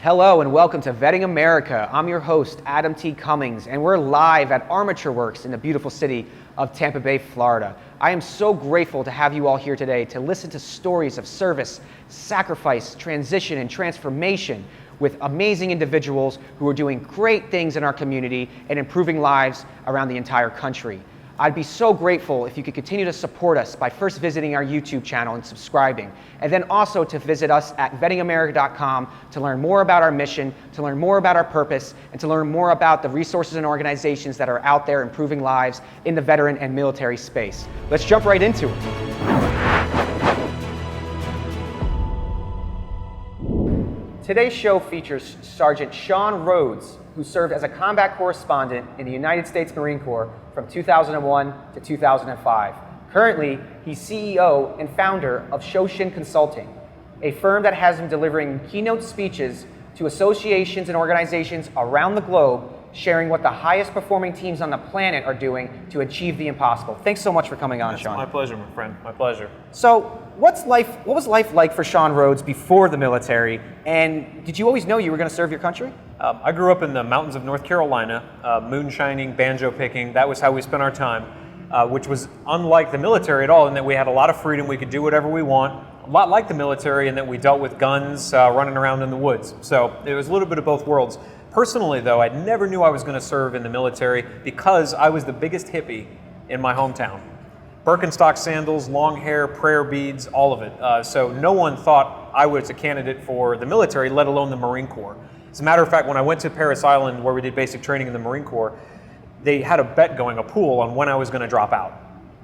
Hello and welcome to Vetting America. I'm your host, Adam T. Cummings, and we're live at Armature Works in the beautiful city of Tampa Bay, Florida. I am so grateful to have you all here today to listen to stories of service, sacrifice, transition, and transformation with amazing individuals who are doing great things in our community and improving lives around the entire country. I'd be so grateful if you could continue to support us by first visiting our YouTube channel and subscribing, and then also to visit us at vettingamerica.com to learn more about our mission, to learn more about our purpose, and to learn more about the resources and organizations that are out there improving lives in the veteran and military space. Let's jump right into it. Today's show features Sergeant Shawn Rhodes, who served as a combat correspondent in the United States Marine Corps from 2001 to 2005. Currently, he's CEO and founder of Shoshin Consulting, a firm that has him delivering keynote speeches to associations and organizations around the globe, sharing what the highest performing teams on the planet are doing to achieve the impossible. Thanks so much for coming on, Shawn. My pleasure, my friend. My pleasure. So, what was life like for Shawn Rhodes before the military, and did you always know you were going to serve your country? I grew up in the mountains of North Carolina, moonshining, banjo picking. That was how we spent our time, which was unlike the military at all in that we had a lot of freedom. We could do whatever we want. A lot like the military in that we dealt with guns, running around in the woods. So it was a little bit of both worlds. Personally, though, I never knew I was going to serve in the military because I was the biggest hippie in my hometown. Birkenstock sandals, long hair, prayer beads, all of it. So no one thought I was a candidate for the military, let alone the Marine Corps. As a matter of fact, when I went to Parris Island, where we did basic training in the Marine Corps, they had a bet going, a pool, on when I was going to drop out.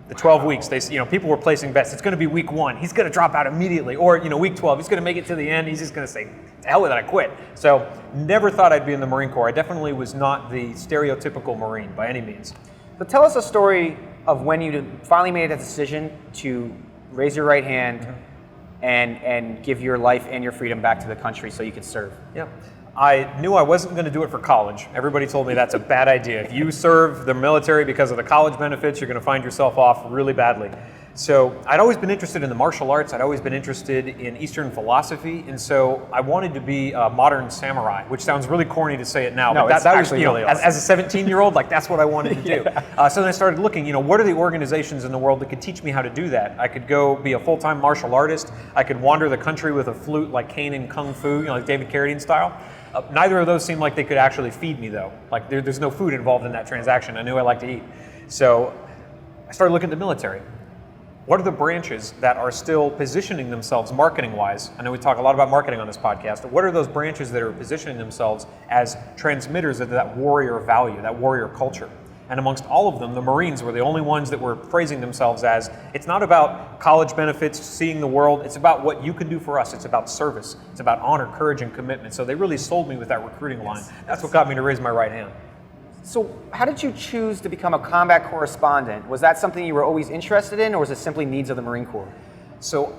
The 12 weeks, people were placing bets. It's going to be week 1. He's going to drop out immediately. Or, week 12, he's going to make it to the end. He's just going to say, to hell with it, I quit. So never thought I'd be in the Marine Corps. I definitely was not the stereotypical Marine by any means. So tell us a story of when you finally made a decision to raise your right hand and give your life and your freedom back to the country so you could serve. Yeah. I knew I wasn't going to do it for college. Everybody told me that's a bad idea. If you serve the military because of the college benefits, you're going to find yourself off really badly. So I'd always been interested in the martial arts. I'd always been interested in Eastern philosophy. And so I wanted to be a modern samurai, which sounds really corny to say it now. No, but that was, really awesome. as a 17-year-old, that's what I wanted to do. So then I started looking, what are the organizations in the world that could teach me how to do that? I could go be a full-time martial artist. I could wander the country with a flute like Kane in Kung Fu, like David Carradine style. Neither of those seemed like they could actually feed me, though. There's no food involved in that transaction. I knew I liked to eat. So I started looking at the military. What are the branches that are still positioning themselves marketing-wise? I know we talk a lot about marketing on this podcast. What are those branches that are positioning themselves as transmitters of that warrior value, that warrior culture? And amongst all of them, the Marines were the only ones that were phrasing themselves as, it's not about college benefits, seeing the world, it's about what you can do for us. It's about service. It's about honor, courage, and commitment. So they really sold me with that recruiting line. That's what got me to raise my right hand. So how did you choose to become a combat correspondent? Was that something you were always interested in, or was it simply needs of the Marine Corps? So,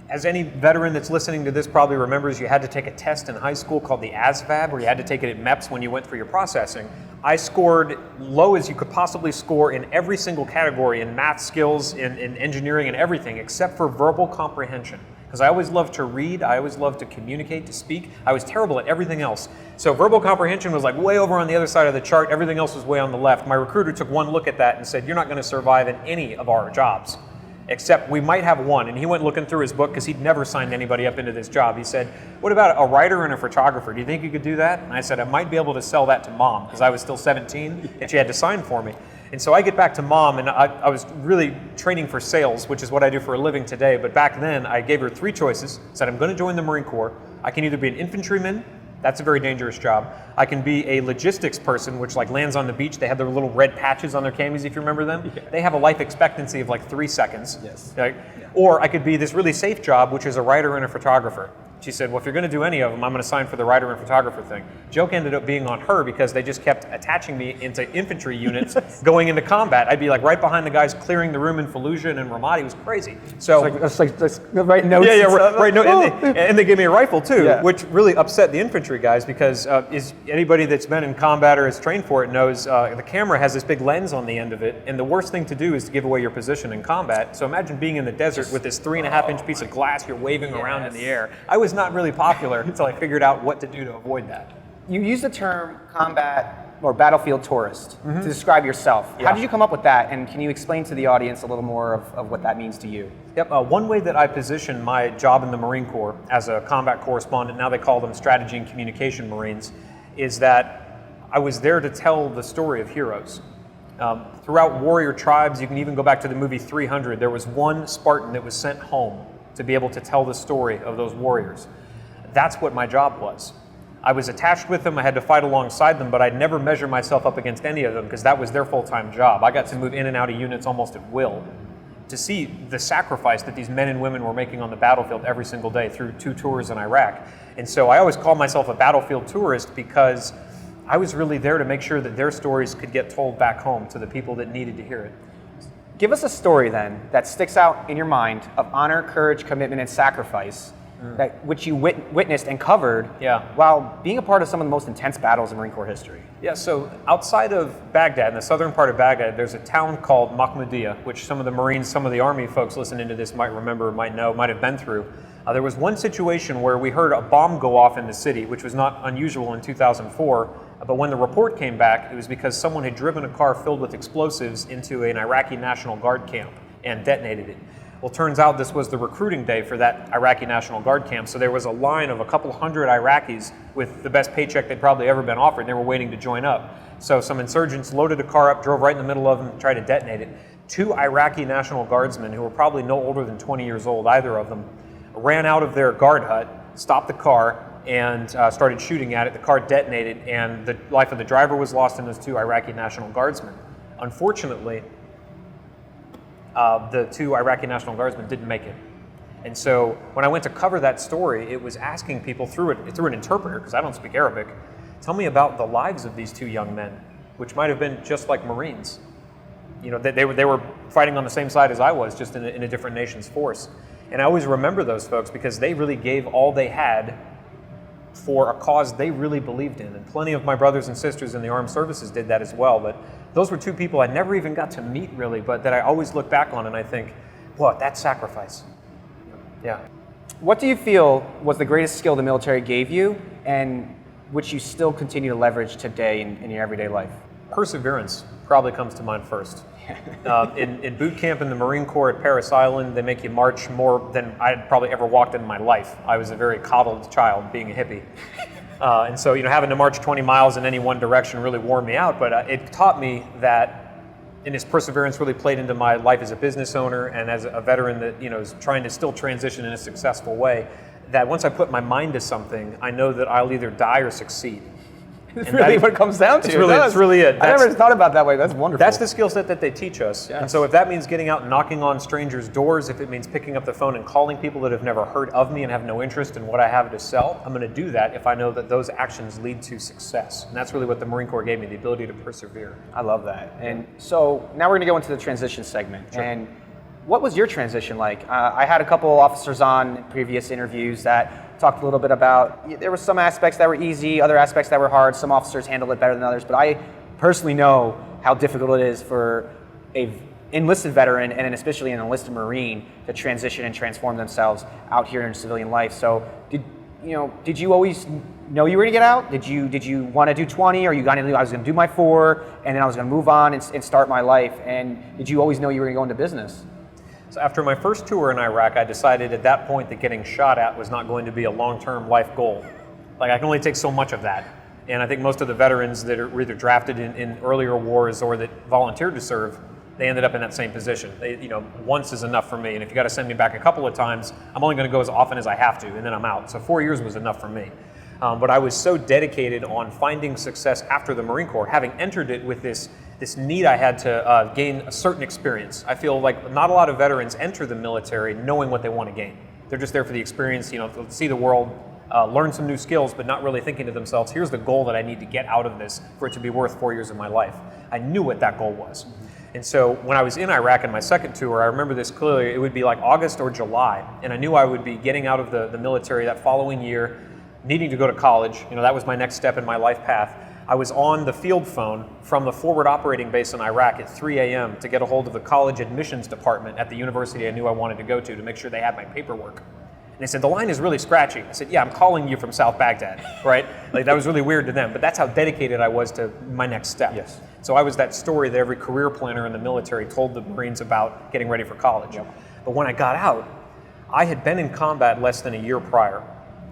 as any veteran that's listening to this probably remembers, you had to take a test in high school called the ASVAB, where you had to take it at MEPS when you went for your processing. I scored low as you could possibly score in every single category, in math skills, in engineering, and everything, except for verbal comprehension. Because I always loved to read, I always loved to communicate, to speak. I was terrible at everything else. So verbal comprehension was way over on the other side of the chart, everything else was way on the left. My recruiter took one look at that and said, you're not going to survive in any of our jobs. Except we might have one. And he went looking through his book because he'd never signed anybody up into this job. He said, what about a writer and a photographer? Do you think you could do that? And I said, I might be able to sell that to Mom because I was still 17 and she had to sign for me. And so I get back to Mom, and I was really training for sales, which is what I do for a living today. But back then, I gave her 3 choices. Said, I'm going to join the Marine Corps. I can either be an infantryman. That's a very dangerous job. I can be a logistics person, which lands on the beach. They have their little red patches on their camis, if you remember them. Yeah. They have a life expectancy of 3 seconds. Yes. Right? Yeah. Or I could be this really safe job, which is a writer and a photographer. She said, well, if you're going to do any of them, I'm going to sign for the writer and photographer thing. Joke ended up being on her because they just kept attaching me into infantry units going into combat. I'd be right behind the guys clearing the room in Fallujah and in Ramadi. It was crazy. So it's like write notes. Yeah, right. No, and they gave me a rifle too, which really upset the infantry guys because anybody that's been in combat or has trained for it knows the camera has this big lens on the end of it, and the worst thing to do is to give away your position in combat. So imagine being in the desert with this 3.5-inch piece of glass you're waving around in the air. I was not really popular until I figured out what to do to avoid that. You use the term combat or battlefield tourist to describe yourself. Yeah. How did you come up with that? And can you explain to the audience a little more of what that means to you? Yep. One way that I position my job in the Marine Corps as a combat correspondent, now they call them strategy and communication Marines, is that I was there to tell the story of heroes. Throughout warrior tribes, you can even go back to the movie 300, there was one Spartan that was sent home to be able to tell the story of those warriors. That's what my job was. I was attached with them, I had to fight alongside them, but I'd never measure myself up against any of them because that was their full-time job. I got to move in and out of units almost at will to see the sacrifice that these men and women were making on the battlefield every single day through 2 tours in Iraq. And so I always call myself a battlefield tourist because I was really there to make sure that their stories could get told back home to the people that needed to hear it. Give us a story then that sticks out in your mind of honor, courage, commitment, and sacrifice that which you witnessed and covered while being a part of some of the most intense battles in Marine Corps history. Yeah, so outside of Baghdad, in the southern part of Baghdad, there's a town called Mahmudiyah, which some of the Marines, some of the Army folks listening to this might remember, might know, might have been through. There was one situation where we heard a bomb go off in the city, which was not unusual in 2004, but when the report came back, it was because someone had driven a car filled with explosives into an Iraqi National Guard camp and detonated it. Well, turns out this was the recruiting day for that Iraqi National Guard camp, so there was a line of a couple hundred Iraqis with the best paycheck they'd probably ever been offered, and they were waiting to join up. So some insurgents loaded a car up, drove right in the middle of them, and tried to detonate it. 2 Iraqi National Guardsmen, who were probably no older than 20 years old, either of them, ran out of their guard hut, stopped the car, and started shooting at it. The car detonated, and the life of the driver was lost, and those 2 Iraqi National Guardsmen. Unfortunately, the 2 Iraqi National Guardsmen didn't make it. And so when I went to cover that story, it was asking people through an interpreter, because I don't speak Arabic, tell me about the lives of these 2 young men, which might have been just like Marines. You know, they were fighting on the same side as I was, just in a different nation's force. And I always remember those folks because they really gave all they had for a cause they really believed in. And plenty of my brothers and sisters in the armed services did that as well. But those were 2 people I never even got to meet really, but that I always look back on and I think, what, that sacrifice. Yeah. What do you feel was the greatest skill the military gave you and which you still continue to leverage today in your everyday life? Perseverance probably comes to mind first. In boot camp in the Marine Corps at Parris Island, they make you march more than I had probably ever walked in my life. I was a very coddled child, being a hippie. And so, having to march 20 miles in any one direction really wore me out, but it taught me that, and this perseverance really played into my life as a business owner and as a veteran that, is trying to still transition in a successful way, that once I put my mind to something, I know that I'll either die or succeed. It's really what it comes down to. It's really it. I never thought about it that way. That's wonderful. That's the skill set that they teach us. Yes. And so if that means getting out and knocking on strangers' doors, if it means picking up the phone and calling people that have never heard of me and have no interest in what I have to sell, I'm going to do that if I know that those actions lead to success. And that's really what the Marine Corps gave me, the ability to persevere. I love that. And so now we're going to go into the transition segment. Sure. And what was your transition like? I had a couple officers on previous interviews that talked a little bit about, there were some aspects that were easy, other aspects that were hard. Some officers handled it better than others, but I personally know how difficult it is for a enlisted veteran and especially an enlisted Marine to transition and transform themselves out here in civilian life. So did you always know you were going to get out? Did you want to do 20, or you got into, I was going to do my 4 and then I was going to move on and start my life? And did you always know you were going to go into business? So after my first tour in Iraq, I decided at that point that getting shot at was not going to be a long-term life goal. Like, I can only take so much of that. And I think most of the veterans that are either drafted in earlier wars or that volunteered to serve, they ended up in that same position. Once is enough for me. And if you got to send me back a couple of times, I'm only going to go as often as I have to, and then I'm out. So 4 years was enough for me. But I was so dedicated on finding success after the Marine Corps, having entered it with this need I had to gain a certain experience. I feel like not a lot of veterans enter the military knowing what they want to gain. They're just there for the experience, to see the world, learn some new skills, but not really thinking to themselves, here's the goal that I need to get out of this for it to be worth 4 years of my life. I knew what that goal was. And so when I was in Iraq in my second tour, I remember this clearly, it would be like August or July, and I knew I would be getting out of the military that following year, needing to go to college. That was my next step in my life path. I was on the field phone from the forward operating base in Iraq at 3 a.m. to get a hold of the college admissions department at the university I knew I wanted to go to make sure they had my paperwork. And they said, the line is really scratchy. I said, yeah, I'm calling you from South Baghdad, right? Like that was really weird to them, but that's how dedicated I was to my next step. Yes. So I was that story that every career planner in the military told the Marines about getting ready for college. Yep. But when I got out, I had been in combat less than a year prior,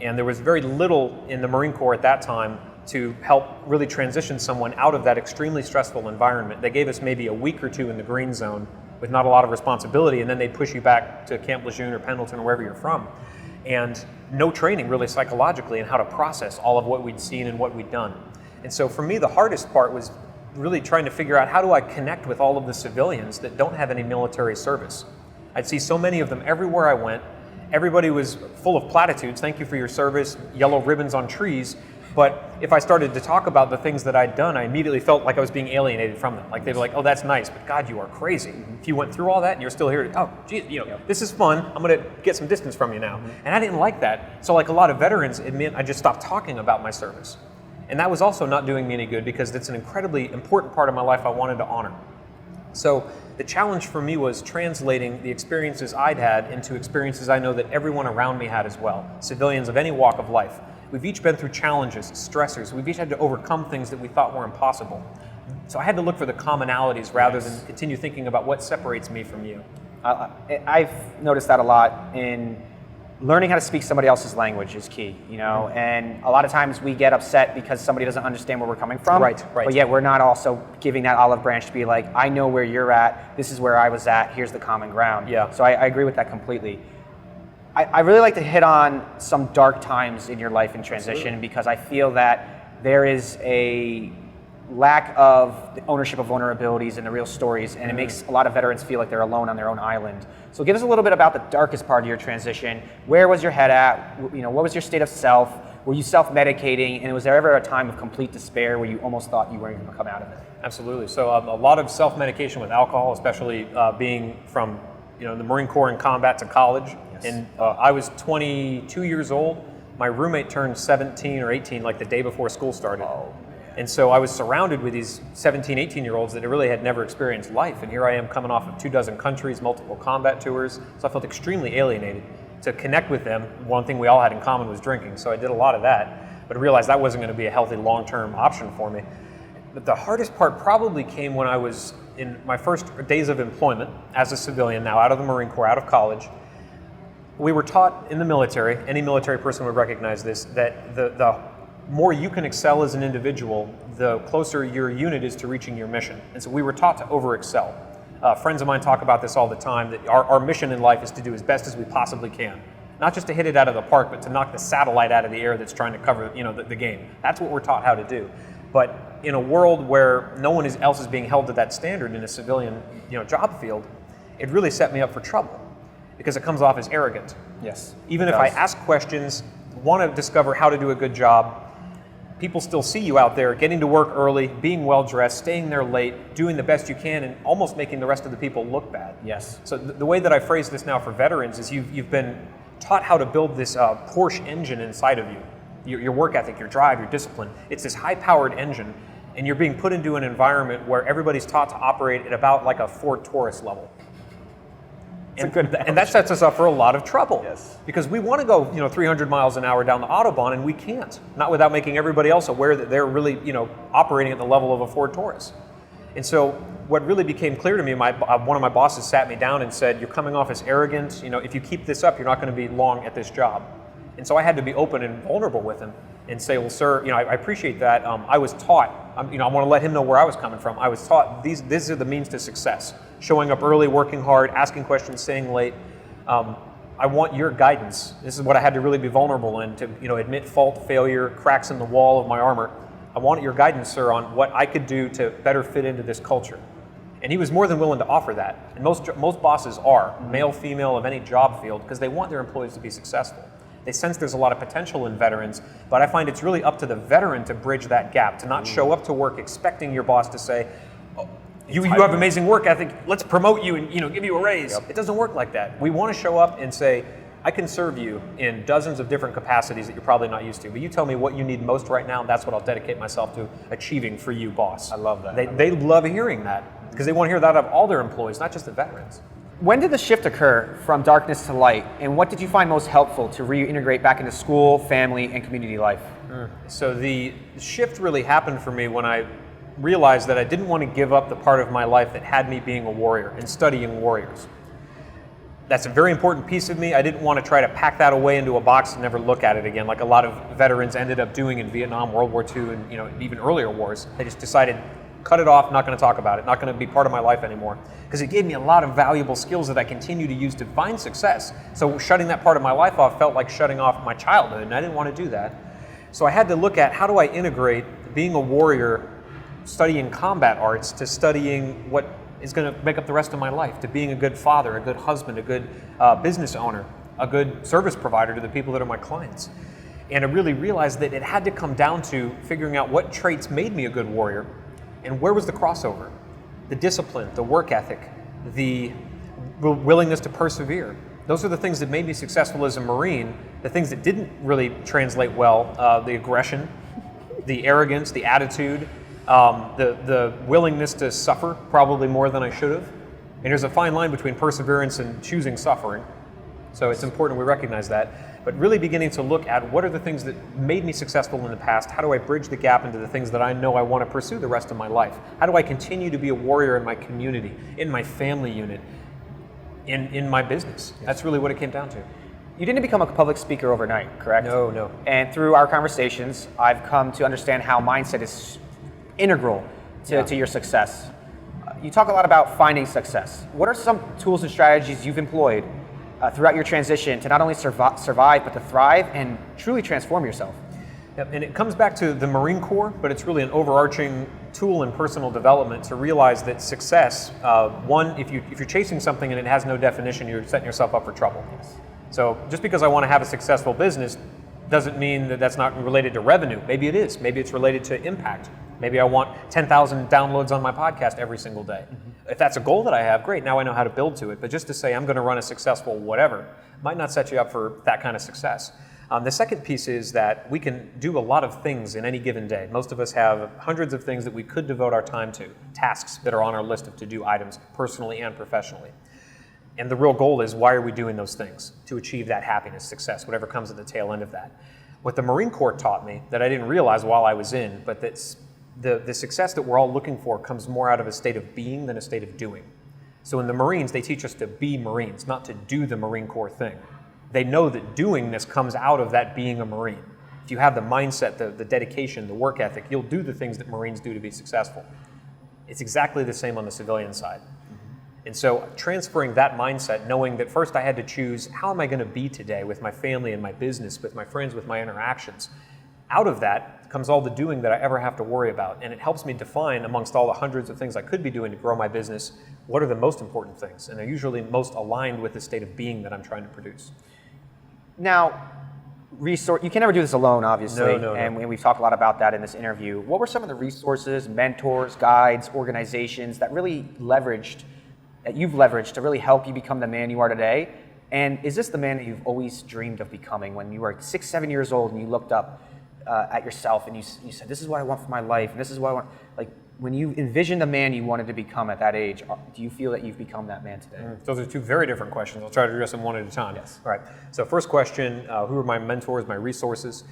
and there was very little in the Marine Corps at that time to help really transition someone out of that extremely stressful environment. They gave us maybe a week or two in the green zone with not a lot of responsibility, and then they'd push you back to Camp Lejeune or Pendleton or wherever you're from. And no training really psychologically in how to process all of what we'd seen and what we'd done. And so for me, the hardest part was really trying to figure out how do I connect with all of the civilians that don't have any military service. I'd see so many of them everywhere I went. Everybody was full of platitudes, thank you for your service, yellow ribbons on trees. But if I started to talk about the things that I'd done, I immediately felt like I was being alienated from them. Like they'd be like, oh, that's nice, but God, you are crazy. If you went through all that and you're still here, oh, geez, this is fun. I'm gonna get some distance from you now. And I didn't like that. So like a lot of veterans, it meant I just stopped talking about my service. And that was also not doing me any good because it's an incredibly important part of my life I wanted to honor. So the challenge for me was translating the experiences I'd had into experiences I know that everyone around me had as well, civilians of any walk of life. We've each been through challenges, stressors. We've each had to overcome things that we thought were impossible. So I had to look for the commonalities rather than continue thinking about what separates me from you. I've noticed that a lot in learning how to speak somebody else's language is key, and a lot of times we get upset because somebody doesn't understand where we're coming from. Right. But yet we're not also giving that olive branch to be like, I know where you're at, this is where I was at, here's the common ground. Yeah. So I agree with that completely. I really like to hit on some dark times in your life in transition. Absolutely. Because I feel that there is a lack of the ownership of vulnerabilities and the real stories, and it makes a lot of veterans feel like they're alone on their own island. So give us a little bit about the darkest part of your transition. Where was your head at? What was your state of self? Were you self-medicating? And was there ever a time of complete despair where you almost thought you weren't going to come out of it? Absolutely. So a lot of self-medication with alcohol, especially being from the Marine Corps in combat to college. Yes. And I was 22 years old. My roommate turned 17 or 18 like the day before school started. Oh. And so I was surrounded with these 17, 18-year-olds that really had never experienced life. And here I am coming off of 24 countries, multiple combat tours. So I felt extremely alienated. To connect with them, one thing we all had in common was drinking. So I did a lot of that, but I realized that wasn't going to be a healthy long-term option for me. But the hardest part probably came when I was in my first days of employment as a civilian, now out of the Marine Corps, out of college. We were taught in the military, any military person would recognize this, that the more you can excel as an individual, the closer your unit is to reaching your mission. And so we were taught to over-excel. Friends of mine talk about this all the time, that our mission in life is to do as best as we possibly can. Not just to hit it out of the park, but to knock the satellite out of the air that's trying to cover the game. That's what we're taught how to do. But in a world where no one else is being held to that standard in a civilian job field, it really set me up for trouble because it comes off as arrogant. Yes. Even if I ask questions, want to discover how to do a good job, people still see you out there getting to work early, being well-dressed, staying there late, doing the best you can, and almost making the rest of the people look bad. Yes. So the way that I phrase this now for veterans is you've been taught how to build this Porsche engine inside of you. Your work ethic, your drive, your discipline. It's this high-powered engine, and you're being put into an environment where everybody's taught to operate at about like a Ford Taurus level. And that sets us up for a lot of trouble. Yes. Because we want to go 300 miles an hour down the Autobahn, and we can't. Not without making everybody else aware that they're really operating at the level of a Ford Taurus. And so what really became clear to me, one of my bosses sat me down and said, you're coming off as arrogant. If you keep this up, you're not going to be long at this job. And so I had to be open and vulnerable with him and say, well, sir, I appreciate that. I was taught, I want to let him know where I was coming from. I was taught these are the means to success. Showing up early, working hard, asking questions, staying late. I want your guidance. This is what I had to really be vulnerable in, to admit fault, failure, cracks in the wall of my armor. I want your guidance, sir, on what I could do to better fit into this culture. And he was more than willing to offer that. And most bosses are, male, female, of any job field, because they want their employees to be successful. They sense there's a lot of potential in veterans, but I find it's really up to the veteran to bridge that gap, to not show up to work expecting your boss to say, oh, you have amazing work ethic, let's promote you and give you a raise. Yep. It doesn't work like that. We want to show up and say, I can serve you in dozens of different capacities that you're probably not used to, but you tell me what you need most right now, and that's what I'll dedicate myself to achieving for you, boss. I love that. They love hearing that, because they want to hear that of all their employees, not just the veterans. When did the shift occur from darkness to light, and what did you find most helpful to reintegrate back into school, family, and community life? So the shift really happened for me when I realized that I didn't want to give up the part of my life that had me being a warrior and studying warriors. That's a very important piece of me. I didn't want to try to pack that away into a box and never look at it again, like a lot of veterans ended up doing in Vietnam, World War II, and even earlier wars. They just decided, cut it off, not going to talk about it, not going to be part of my life anymore. Because it gave me a lot of valuable skills that I continue to use to find success. So shutting that part of my life off felt like shutting off my childhood, and I didn't want to do that. So I had to look at, how do I integrate being a warrior, studying combat arts, to studying what is going to make up the rest of my life, to being a good father, a good husband, a good business owner, a good service provider to the people that are my clients. And I really realized that it had to come down to figuring out what traits made me a good warrior and where was the crossover. The discipline, the work ethic, the willingness to persevere. Those are the things that made me successful as a Marine. The things that didn't really translate well, the aggression, the arrogance, the attitude, the willingness to suffer probably more than I should have. And there's a fine line between perseverance and choosing suffering. So it's important we recognize that. But really beginning to look at what are the things that made me successful in the past, how do I bridge the gap into the things that I know I want to pursue the rest of my life? How do I continue to be a warrior in my community, in my family unit, in my business? Yes. That's really what it came down to. You didn't become a public speaker overnight, correct? No. And through our conversations, I've come to understand how mindset is integral to your success. You talk a lot about finding success. What are some tools and strategies you've employed throughout your transition to not only survive, but to thrive and truly transform yourself? Yep, and it comes back to the Marine Corps, but it's really an overarching tool in personal development to realize that success, one, if you're chasing something and it has no definition, you're setting yourself up for trouble. Yes. So just because I want to have a successful business doesn't mean that that's not related to revenue. Maybe it is. Maybe it's related to impact. Maybe I want 10,000 downloads on my podcast every single day. Mm-hmm. If that's a goal that I have, great, now I know how to build to it. But just to say I'm going to run a successful whatever might not set you up for that kind of success. The second piece is that we can do a lot of things in any given day. Most of us have hundreds of things that we could devote our time to, tasks that are on our list of to-do items, personally and professionally. And the real goal is, why are we doing those things? To achieve that happiness, success, whatever comes at the tail end of that. What the Marine Corps taught me that I didn't realize while I was in, but that's the success that we're all looking for comes more out of a state of being than a state of doing. So in the Marines, they teach us to be Marines, not to do the Marine Corps thing. They know that doing this comes out of that being a Marine. If you have the mindset, the dedication, the work ethic, you'll do the things that Marines do to be successful. It's exactly the same on the civilian side. And so transferring that mindset, knowing that first I had to choose, how am I going to be today with my family and my business, with my friends, with my interactions? Out of that comes all the doing that I ever have to worry about. And it helps me define, amongst all the hundreds of things I could be doing to grow my business, what are the most important things? And they're usually most aligned with the state of being that I'm trying to produce. Now, you can never do this alone, obviously. No. And we've talked a lot about that in this interview. What were some of the resources, mentors, guides, organizations that you've leveraged to really help you become the man you are today? And is this the man that you've always dreamed of becoming when you were 6, 7 years old and you looked up at yourself and you said, this is what I want for my life, and this is what I want? Like, when you envisioned the man you wanted to become at that age, do you feel that you've become that man today? Those are two very different questions. I'll try to address them one at a time. Yes. All right. So first question, who are my mentors, my resources?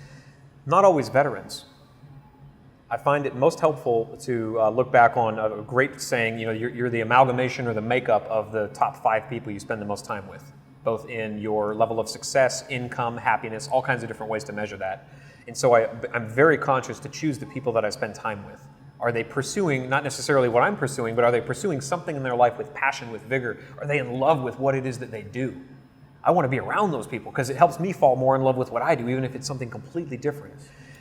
Not always veterans. I find it most helpful to look back on a great saying, you're the amalgamation or the makeup of the top 5 people you spend the most time with, both in your level of success, income, happiness, all kinds of different ways to measure that. And so I'm very conscious to choose the people that I spend time with. Are they pursuing, not necessarily what I'm pursuing, but are they pursuing something in their life with passion, with vigor? Are they in love with what it is that they do? I want to be around those people because it helps me fall more in love with what I do, even if it's something completely different.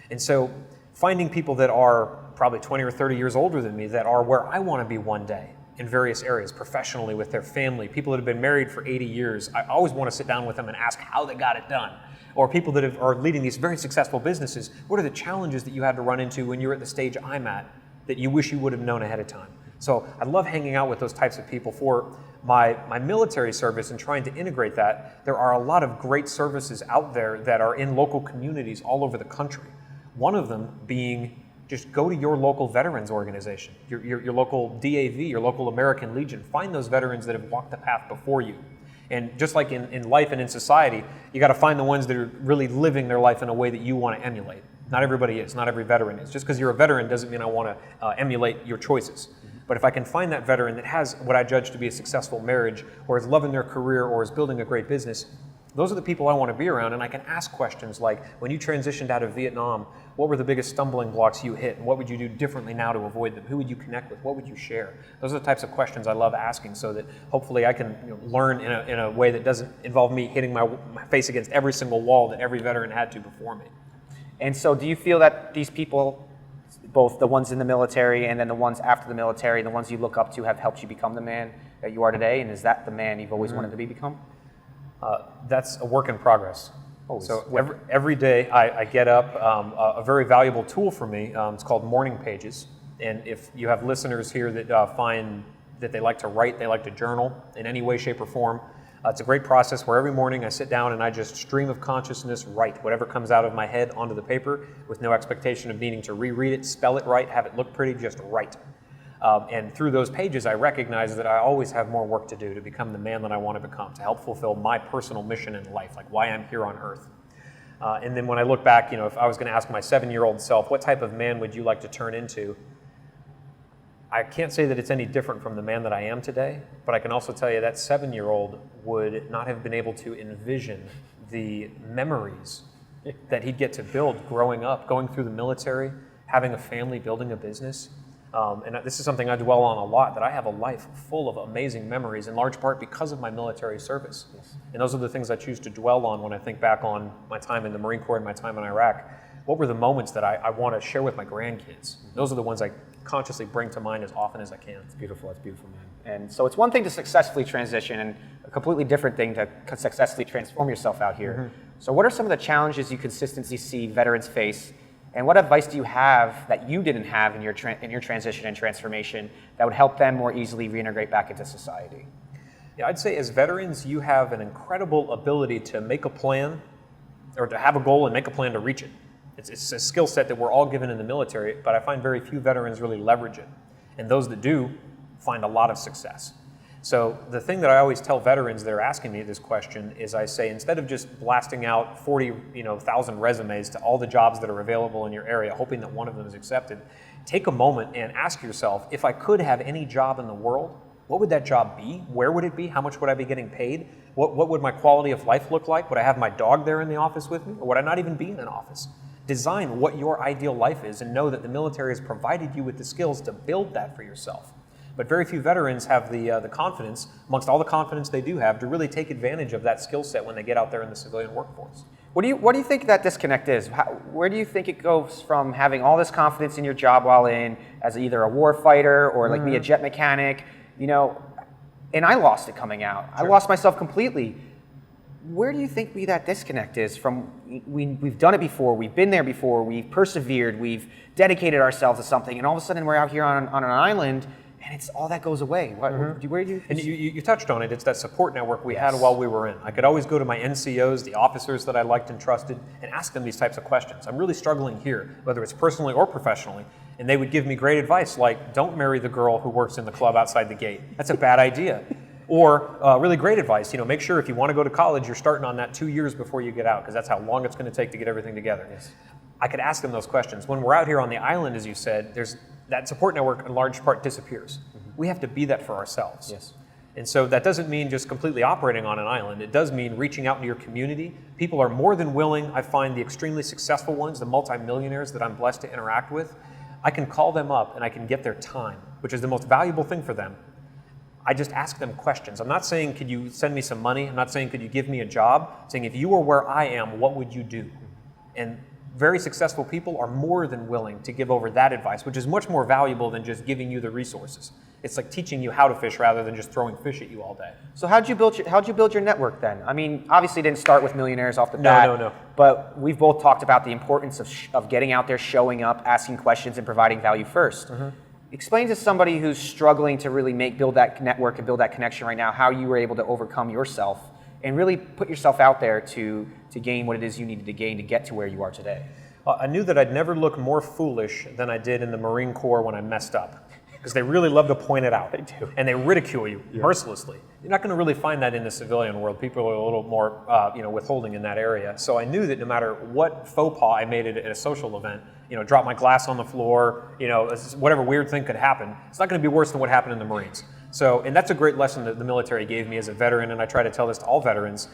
And so finding people that are probably 20 or 30 years older than me that are where I want to be one day in various areas, professionally, with their family, people that have been married for 80 years, I always want to sit down with them and ask how they got it done. Or people that are leading these very successful businesses, what are the challenges that you had to run into when you're at the stage I'm at that you wish you would have known ahead of time? So I love hanging out with those types of people. For my military service and trying to integrate that, there are a lot of great services out there that are in local communities all over the country. One of them being just go to your local veterans organization, your local DAV, your local American Legion. Find those veterans that have walked the path before you. And just like in life and in society, you got to find the ones that are really living their life in a way that you want to emulate. Not everybody is, not every veteran is. Just because you're a veteran doesn't mean I want to emulate your choices. But if I can find that veteran that has what I judge to be a successful marriage, or is loving their career, or is building a great business, those are the people I want to be around. And I can ask questions like, when you transitioned out of Vietnam, what were the biggest stumbling blocks you hit? And what would you do differently now to avoid them? Who would you connect with? What would you share? Those are the types of questions I love asking, so that hopefully I can learn in a way that doesn't involve me hitting my face against every single wall that every veteran had to before me. And so do you feel that these people, both the ones in the military and then the ones after the military, the ones you look up to, have helped you become the man that you are today? And is that the man you've always wanted to become? That's a work in progress. Always. So every day I get up, a very valuable tool for me, it's called Morning Pages. And if you have listeners here that find that they like to write, they like to journal in any way, shape, or form, it's a great process where every morning I sit down and I just stream of consciousness write whatever comes out of my head onto the paper, with no expectation of needing to reread it, spell it right, have it look pretty, just write. And through those pages, I recognize that I always have more work to do to become the man that I want to become, to help fulfill my personal mission in life, like why I'm here on earth. And then when I look back, if I was going to ask my 7-year-old self, what type of man would you like to turn into? I can't say that it's any different from the man that I am today, but I can also tell you that 7-year-old would not have been able to envision the memories that he'd get to build growing up, going through the military, having a family, building a business. And this is something I dwell on a lot, that I have a life full of amazing memories, in large part because of my military service. Yes. And those are the things I choose to dwell on when I think back on my time in the Marine Corps and my time in Iraq. What were the moments that I want to share with my grandkids? Those are the ones I consciously bring to mind as often as I can. It's beautiful, that's beautiful, man. And so it's one thing to successfully transition, and a completely different thing to successfully transform yourself out here. So what are some of the challenges you consistently see veterans face? And what advice do you have that you didn't have in your transition and transformation that would help them more easily reintegrate back into society? Yeah, I'd say as veterans, you have an incredible ability to make a plan, or to have a goal and make a plan to reach it. It's a skill set that we're all given in the military, but I find very few veterans really leverage it. And those that do find a lot of success. So the thing that I always tell veterans that are asking me this question is, I say, instead of just blasting out 40,000 resumes to all the jobs that are available in your area, hoping that one of them is accepted, take a moment and ask yourself, if I could have any job in the world, what would that job be? Where would it be? How much would I be getting paid? What would my quality of life look like? Would I have my dog there in the office with me? Or would I not even be in an office? Design what your ideal life is, and know that the military has provided you with the skills to build that for yourself. But very few veterans have the confidence, amongst all the confidence they do have, to really take advantage of that skill set when they get out there in the civilian workforce. What do you think that disconnect is? Where do you think it goes from having all this confidence in your job while in, as either a war fighter or like be a jet mechanic, and I lost it coming out. Sure. I lost myself completely. Where do you think that disconnect is from? We've done it before, we've been there before, we've persevered, we've dedicated ourselves to something, and all of a sudden we're out here on an island, and it's all that goes away. Where do you? And you touched on it. It's that support network we had while we were in. I could always go to my NCOs, the officers that I liked and trusted, and ask them these types of questions. I'm really struggling here, whether it's personally or professionally, and they would give me great advice, like, don't marry the girl who works in the club outside the gate. That's a bad idea. Or really great advice, make sure if you want to go to college, you're starting on that 2 years before you get out, because that's how long it's going to take to get everything together. Yes. I could ask them those questions. When we're out here on the island, as you said, that support network in large part disappears. We have to be that for ourselves. Yes. And so that doesn't mean just completely operating on an island. It does mean reaching out into your community. People are more than willing. I find the extremely successful ones, the multimillionaires that I'm blessed to interact with, I can call them up and I can get their time, which is the most valuable thing for them. I just ask them questions. I'm not saying, could you send me some money? I'm not saying, could you give me a job? I'm saying, if you were where I am, what would you do? And very successful people are more than willing to give over that advice, which is much more valuable than just giving you the resources. It's like teaching you how to fish rather than just throwing fish at you all day. So how'd you build your network then? I mean, obviously it didn't start with millionaires off the bat. No. But we've both talked about the importance of getting out there, showing up, asking questions, and providing value first. Explain to somebody who's struggling to really build that network and build that connection right now, how you were able to overcome yourself and really put yourself out there to gain what it is you needed to gain to get to where you are today. I knew that I'd never look more foolish than I did in the Marine Corps when I messed up. Because they really love to point it out. They do. And they ridicule you mercilessly. You're not going to really find that in the civilian world. People are a little more withholding in that area. So I knew that no matter what faux pas I made at a social event, drop my glass on the floor, whatever weird thing could happen, it's not going to be worse than what happened in the Marines. So, and that's a great lesson that the military gave me as a veteran, and I try to tell this to all veterans.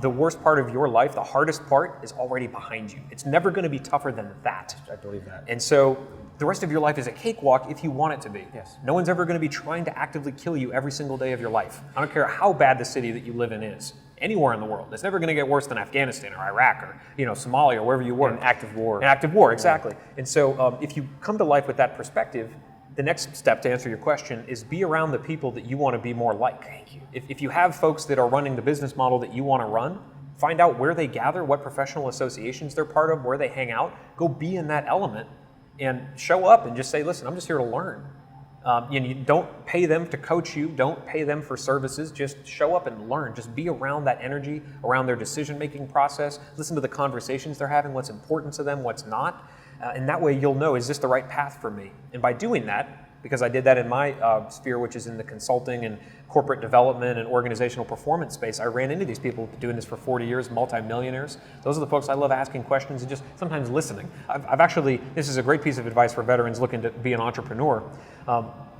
The worst part of your life, the hardest part, is already behind you. It's never going to be tougher than that. I believe that. And so the rest of your life is a cakewalk if you want it to be. Yes. No one's ever going to be trying to actively kill you every single day of your life. I don't care how bad the city that you live in is. Anywhere in the world. It's never going to get worse than Afghanistan or Iraq or Somalia or wherever you were. An active war. An active war, exactly. And so if you come to life with that perspective, the next step to answer your question is be around the people that you want to be more like. Thank you. If you have folks that are running the business model that you want to run, find out where they gather, what professional associations they're part of, where they hang out. Go be in that element and show up and just say, listen, I'm just here to learn. You don't pay them to coach you. Don't pay them for services. Just show up and learn. Just be around that energy, around their decision-making process. Listen to the conversations they're having, what's important to them, what's not. And that way you'll know, is this the right path for me? And by doing that, because I did that in my sphere, which is in the consulting and corporate development and organizational performance space, I ran into these people doing this for 40 years, multimillionaires. Those are the folks I love asking questions and just sometimes listening. I've actually, this is a great piece of advice for veterans looking to be an entrepreneur.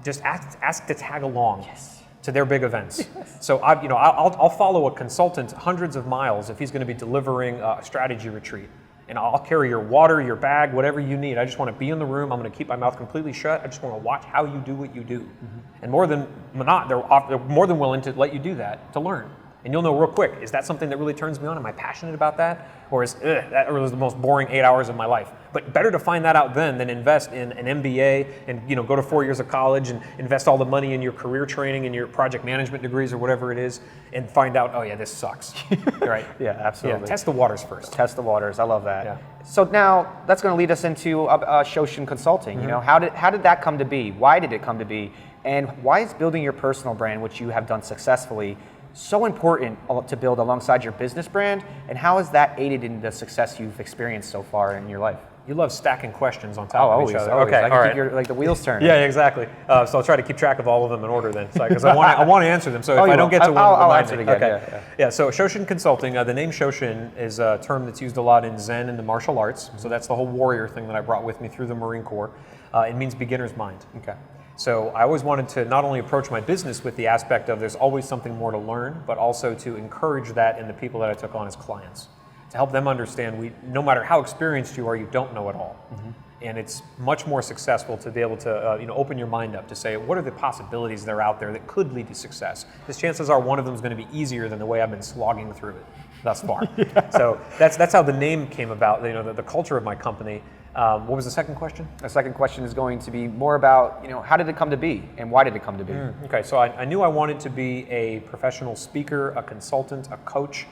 Just ask to tag along. Yes. To their big events. Yes. So I'll follow a consultant hundreds of miles if he's going to be delivering a strategy retreat. And I'll carry your water, your bag, whatever you need. I just want to be in the room. I'm going to keep my mouth completely shut. I just want to watch how you do what you do. Mm-hmm. And more than not, they're more than willing to let you do that, to learn. And you'll know real quick, is that something that really turns me on? Am I passionate about that? Or is that was the most boring 8 hours of my life? But better to find that out then than invest in an MBA and go to 4 years of college and invest all the money in your career training and your project management degrees or whatever it is and find out, oh yeah, this sucks. Right? Yeah, absolutely. Yeah, test the waters first. Test the waters. I love that. Yeah. So now that's going to lead us into Shoshin Consulting. Mm-hmm. How did that come to be? Why did it come to be? And why is building your personal brand, which you have done successfully, so important to build alongside your business brand, and how has that aided in the success you've experienced so far in your life? You love stacking questions on top of each other. Always. Okay, I can keep the wheels turning. Yeah, exactly. So I'll try to keep track of all of them in order then, because I want to answer them. So if I don't get to one, I'll answer it again. Okay. Yeah. So Shoshin Consulting. The name Shoshin is a term that's used a lot in Zen and the martial arts. So that's the whole warrior thing that I brought with me through the Marine Corps. It means beginner's mind. Okay. So I always wanted to not only approach my business with the aspect of there's always something more to learn, but also to encourage that in the people that I took on as clients. To help them understand, no matter how experienced you are, you don't know it all. Mm-hmm. And it's much more successful to be able to open your mind up to say, what are the possibilities that are out there that could lead to success? Because chances are one of them is going to be easier than the way I've been slogging through it thus far. Yeah. So that's how the name came about, the culture of my company. What was the second question? The second question is going to be more about, how did it come to be and why did it come to be? Okay, so I knew I wanted to be a professional speaker, a consultant, a coach.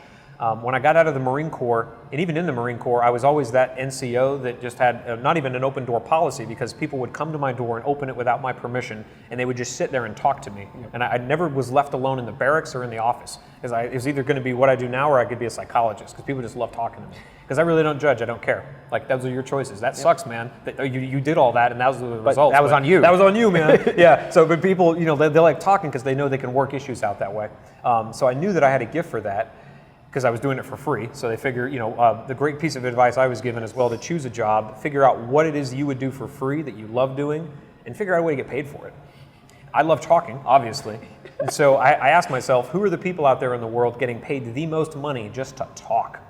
When I got out of the Marine Corps, and even in the Marine Corps, I was always that NCO that just had not even an open door policy, because people would come to my door and open it without my permission, and they would just sit there and talk to me. And I never was left alone in the barracks or in the office, because it was either going to be what I do now or I could be a psychologist, because people just love talking to me. Because I really don't judge, I don't care. Like, those are your choices. That sucks, man. You did all that, and that was the result. That was on you. That was on you, man. Yeah. So, but people, they like talking because they know they can work issues out that way. So I knew that I had a gift for that, because I was doing it for free. So they figure, the great piece of advice I was given as well, to choose a job, figure out what it is you would do for free that you love doing, and figure out a way to get paid for it. I love talking, obviously. And so I asked myself, who are the people out there in the world getting paid the most money just to talk?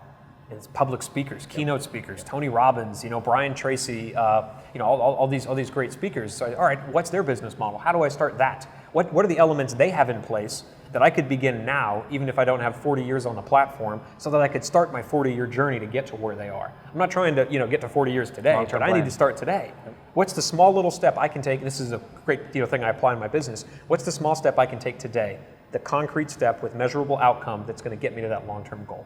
And it's public speakers, keynote speakers, Tony Robbins, Brian Tracy, all these great speakers. So all right, what's their business model? How do I start that? What are the elements they have in place that I could begin now, even if I don't have 40 years on the platform, so that I could start my 40-year journey to get to where they are? I'm not trying to get to 40 years today, but I need to start today. What's the small little step I can take? This is a great thing I apply in my business. What's the small step I can take today? The concrete step with measurable outcome that's going to get me to that long-term goal.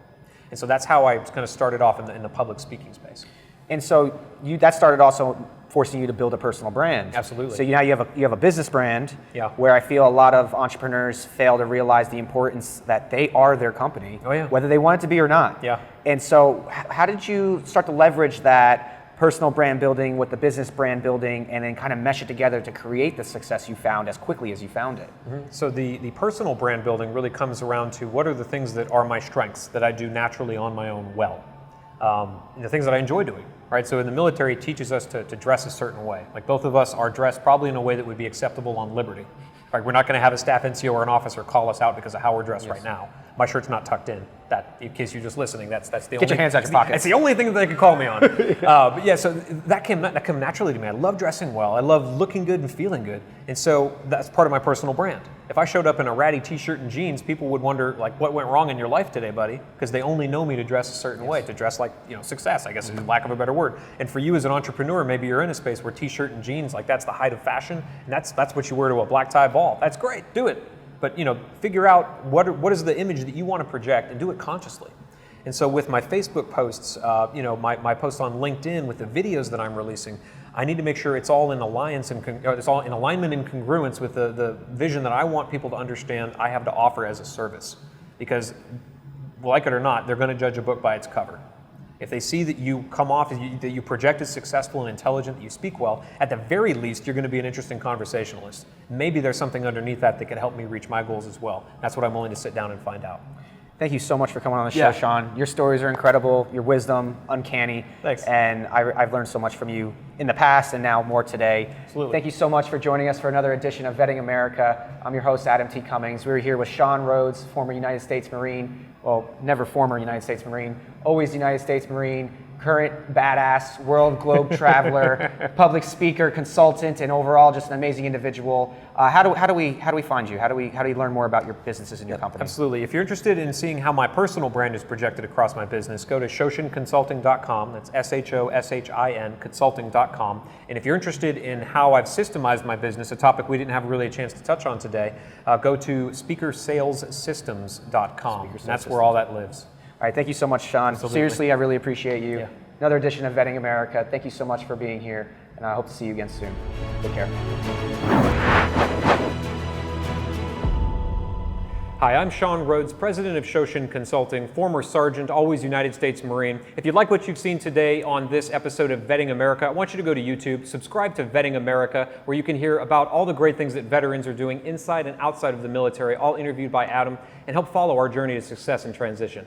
And so that's how I kind of started off in the public speaking space. And so that started also forcing you to build a personal brand. Absolutely. So now you have a business brand, Yeah. where I feel a lot of entrepreneurs fail to realize the importance that they are their company, Oh, yeah. whether they want it to be or not. Yeah. And so how did you start to leverage that personal brand building with the business brand building, and then kind of mesh it together to create the success you found as quickly as you found it? So the personal brand building really comes around to what are the things that are my strengths that I do naturally on my own well. And the things that I enjoy doing, right? So in the military, it teaches us to dress a certain way. Like both of us are dressed probably in a way that would be acceptable on Liberty. Right? We're not going to have a staff NCO or an officer call us out because of how we're dressed right now. My shirt's not tucked in. That, in case you're just listening, that's the only. Get your hands out your pockets. It's the only thing that they could call me on. But yeah, so that came naturally to me. I love dressing well. I love looking good and feeling good, and so that's part of my personal brand. If I showed up in a ratty T-shirt and jeans, people would wonder, like, what went wrong in your life today, buddy? Because they only know me to dress a certain way, to dress like, success, I guess, is lack of a better word. And for you as an entrepreneur, maybe you're in a space where T-shirt and jeans, like, that's the height of fashion, and that's what you wear to a black tie ball. That's great, do it. But figure out what is the image that you want to project and do it consciously. And so with my Facebook posts, my posts on LinkedIn with the videos that I'm releasing, I need to make sure it's all in alliance and it's all in alignment and congruence with the vision that I want people to understand I have to offer as a service. Because, like it or not, they're going to judge a book by its cover. If they see that you come off, that you project as successful and intelligent, that you speak well, at the very least, you're going to be an interesting conversationalist. Maybe there's something underneath that could help me reach my goals as well. That's what I'm willing to sit down and find out. Thank you so much for coming on the show, Shawn. Your stories are incredible, your wisdom, uncanny. Thanks. And I've learned so much from you in the past and now more today. Absolutely. Thank you so much for joining us for another edition of Vetting America. I'm your host, Adam T. Cummings. We're here with Shawn Rhodes, former United States Marine. Well, never former United States Marine, always United States Marine, current badass, world globe traveler, public speaker, consultant, and overall just an amazing individual. How do we find you? How do we learn more about your businesses and your company? Absolutely. If you're interested in seeing how my personal brand is projected across my business, go to shoshinconsulting.com. That's SHOSHIN consulting.com. And if you're interested in how I've systemized my business, a topic we didn't have really a chance to touch on today, go to speakersalessystems.com. That's where all that lives. All right, thank you so much, Shawn. Absolutely. Seriously, I really appreciate you. Yeah. Another edition of Vetting America. Thank you so much for being here, and I hope to see you again soon. Take care. Hi, I'm Shawn Rhodes, president of Shoshin Consulting, former sergeant, always United States Marine. If you like what you've seen today on this episode of Vetting America, I want you to go to YouTube, subscribe to Vetting America, where you can hear about all the great things that veterans are doing inside and outside of the military, all interviewed by Adam, and help follow our journey to success and transition.